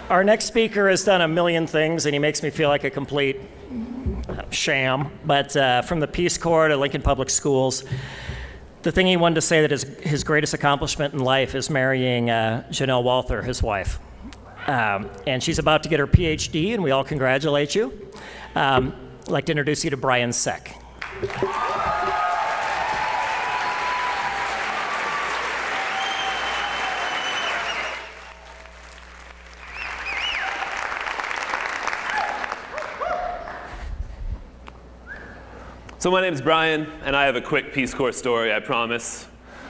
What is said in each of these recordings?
Our next speaker has done a million things, and he makes me feel like a complete sham. But from the Peace Corps to Lincoln Public Schools, the thing he wanted to say that his greatest accomplishment in life is marrying Janelle Walther, his wife. And she's about to get her PhD, and we all congratulate you. I'd like to introduce you to Bryan Seck. So my name is Bryan, and I have a quick Peace Corps story, I promise.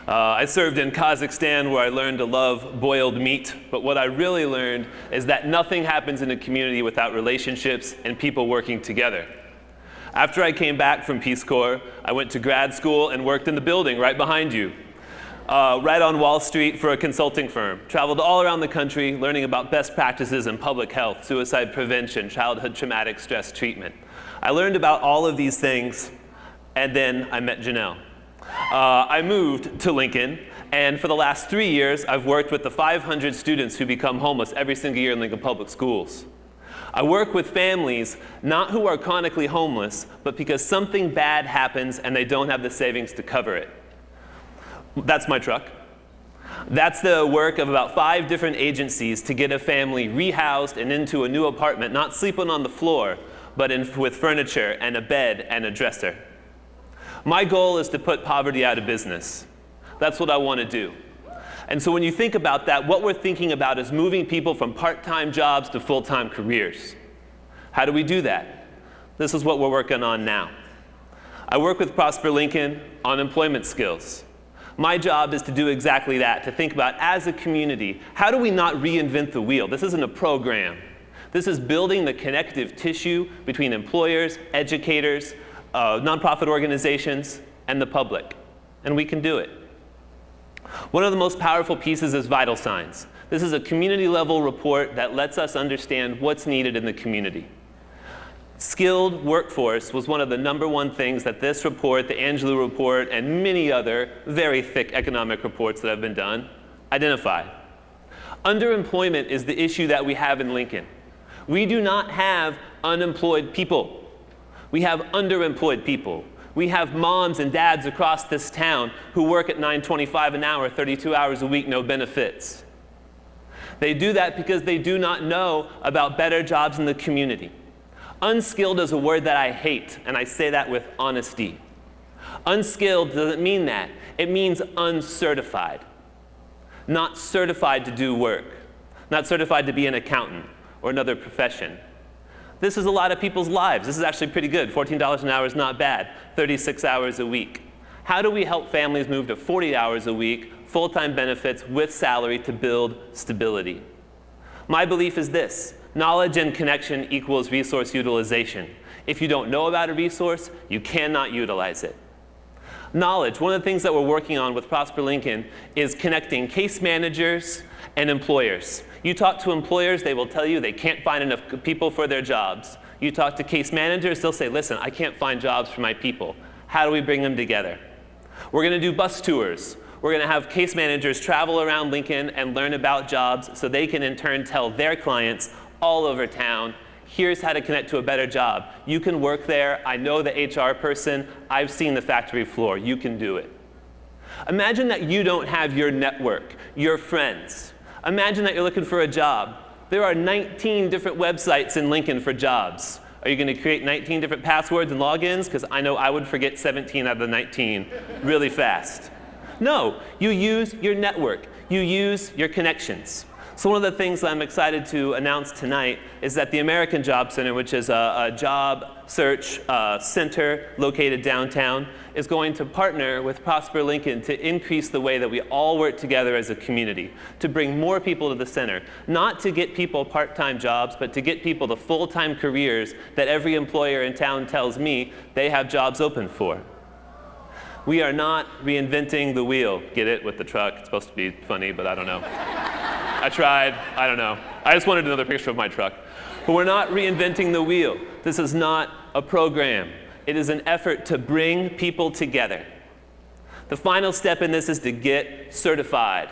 I served in Kazakhstan, where I learned to love boiled meat, but what I really learned is that nothing happens in a community without relationships and people working together. After I came back from Peace Corps, I went to grad school and worked in the building right behind you, right on Wall Street for a consulting firm. Traveled all around the country, learning about best practices in public health, suicide prevention, childhood traumatic stress treatment. I learned about all of these things, and then I met Janelle. I moved to Lincoln, and for the last 3 years, I've worked with the 500 students who become homeless every single year in Lincoln Public Schools. I work with families, not who are chronically homeless, but because something bad happens and they don't have the savings to cover it. That's my truck. That's the work of about 5 different agencies to get a family rehoused and into a new apartment, not sleeping on the floor, but with furniture and a bed and a dresser. My goal is to put poverty out of business. That's what I want to do. And so when you think about that, what we're thinking about is moving people from part-time jobs to full-time careers. How do we do that? This is what we're working on now. I work with Prosper Lincoln on employment skills. My job is to do exactly that, to think about, as a community, how do we not reinvent the wheel? This isn't a program. This is building the connective tissue between employers, educators, nonprofit organizations, and the public. And we can do it. One of the most powerful pieces is vital signs. This is a community-level report that lets us understand what's needed in the community. Skilled workforce was one of the #1 things that this report, the Angelou report, and many other very thick economic reports that have been done identified. Underemployment is the issue that we have in Lincoln. We do not have unemployed people. We have underemployed people. We have moms and dads across this town who work at $9.25 an hour, 32 hours a week, no benefits. They do that because they do not know about better jobs in the community. Unskilled is a word that I hate, and I say that with honesty. Unskilled doesn't mean that. It means uncertified. Not certified to do work. Not certified to be an accountant or another profession. This is a lot of people's lives. This is actually pretty good. $14 an hour is not bad. 36 hours a week. How do we help families move to 40 hours a week, full-time benefits with salary to build stability? My belief is this: knowledge and connection equals resource utilization. If you don't know about a resource, you cannot utilize it. Knowledge, one of the things that we're working on with Prosper Lincoln is connecting case managers and employers. You talk to employers, they will tell you they can't find enough people for their jobs. You talk to case managers, they'll say, listen, I can't find jobs for my people. How do we bring them together? We're going to do bus tours. We're going to have case managers travel around Lincoln and learn about jobs so they can in turn tell their clients all over town, here's how to connect to a better job. You can work there. I know the HR person. I've seen the factory floor. You can do it. Imagine that you don't have your network, your friends. Imagine that you're looking for a job. There are 19 different websites in Lincoln for jobs. Are you going to create 19 different passwords and logins? Because I know I would forget 17 out of the 19 really fast. No, you use your network. You use your connections. So one of the things that I'm excited to announce tonight is that the American Job Center, which is a job search center located downtown, is going to partner with Prosper Lincoln to increase the way that we all work together as a community, to bring more people to the center, not to get people part-time jobs, but to get people the full-time careers that every employer in town tells me they have jobs open for. We are not reinventing the wheel. Get it? With the truck. It's supposed to be funny, but I don't know. I tried. I don't know. I just wanted another picture of my truck. But we're not reinventing the wheel. This is not a program. It is an effort to bring people together. The final step in this is to get certified.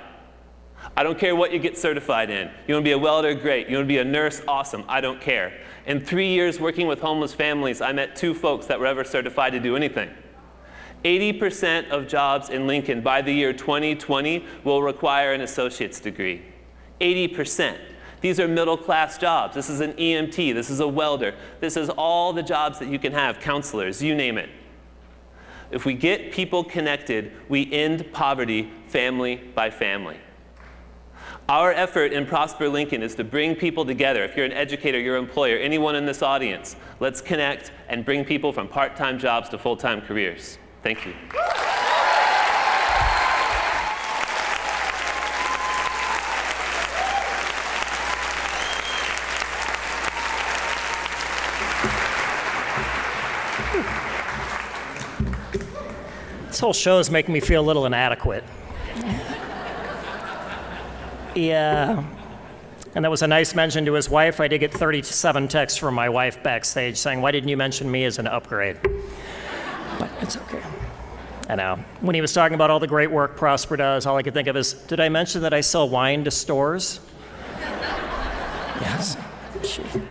I don't care what you get certified in. You want to be a welder? Great. You want to be a nurse? Awesome. I don't care. In 3 years working with homeless families, I met 2 folks that were ever certified to do anything. 80% of jobs in Lincoln by the year 2020 will require an associate's degree. 80%. These are middle-class jobs. This is an EMT. This is a welder. This is all the jobs that you can have, counselors, you name it. If we get people connected, we end poverty family by family. Our effort in Prosper Lincoln is to bring people together. If you're an educator, your employer, anyone in this audience, let's connect and bring people from part-time jobs to full-time careers. Thank you. This whole show is making me feel a little inadequate. Yeah. And that was a nice mention to his wife. I did get 37 texts from my wife backstage saying, "Why didn't you mention me as an upgrade?" But it's okay. I know. When he was talking about all the great work Prosper does, all I could think of is, did I mention that I sell wine to stores? Yes. Gee.